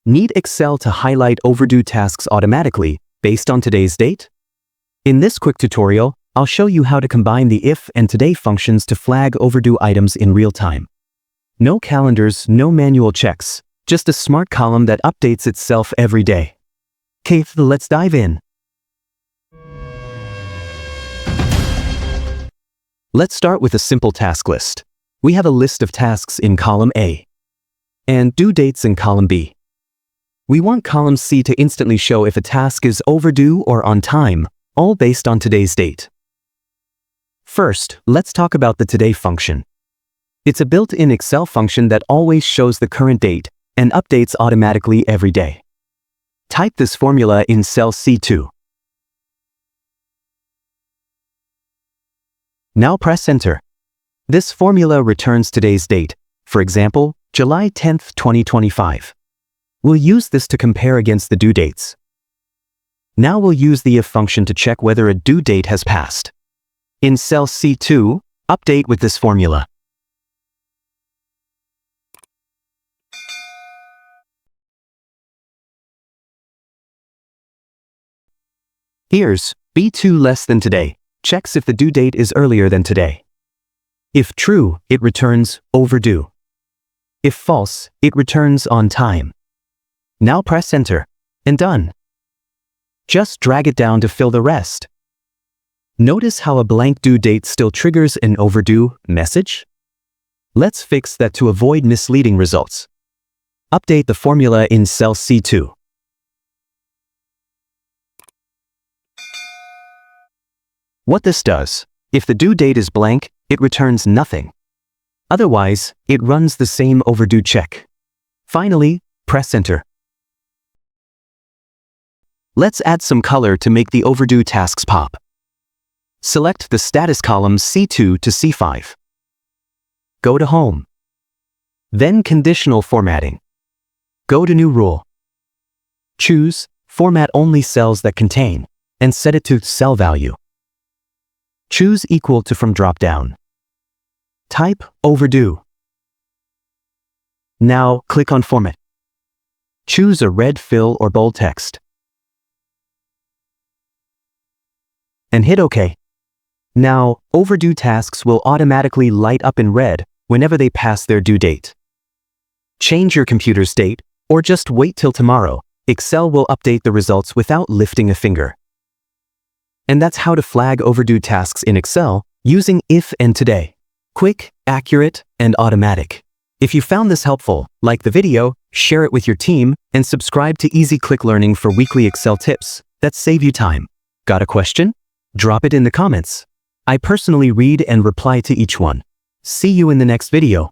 Need Excel to highlight overdue tasks automatically based on today's date? In this quick tutorial, I'll show you how to combine the if and today functions to flag overdue items in real time. No calendars, no manual checks, just a smart column that updates itself every day. Okay, let's dive in. Let's start with a simple task list. We have a list of tasks in column A and due dates in column B. We want column C to instantly show if a task is overdue or on time, all based on today's date. First, let's talk about the today function. It's a built-in Excel function that always shows the current date and updates automatically every day. Type this formula in cell C2. Now press Enter. This formula returns today's date, for example, July 10th, 2025. We'll use this to compare against the due dates. Now we'll use the if function to check whether a due date has passed. In cell C2, update with this formula. Here's B2 less than today, checks if the due date is earlier than today. If true, it returns overdue. If false, it returns on time. Now press Enter, and done. Just drag it down to fill the rest. Notice how a blank due date still triggers an overdue message? Let's fix that to avoid misleading results. Update the formula in cell C2. What this does, if the due date is blank, it returns nothing. Otherwise, it runs the same overdue check. Finally, press Enter. Let's add some color to make the overdue tasks pop. Select the status column C2 to C5. Go to Home. Then Conditional Formatting. Go to New Rule. Choose Format Only Cells That Contain, and set it to Cell Value. Choose Equal to from drop-down. Type Overdue. Now click on Format. Choose a red fill or bold text. And hit OK. Now, overdue tasks will automatically light up in red whenever they pass their due date. Change your computer's date, or just wait till tomorrow. Excel will update the results without lifting a finger. And that's how to flag overdue tasks in Excel using if and today. Quick, accurate, and automatic. If you found this helpful, like the video, share it with your team, and subscribe to Easy Click Learning for weekly Excel tips that save you time. Got a question? Drop it in the comments. I personally read and reply to each one. See you in the next video.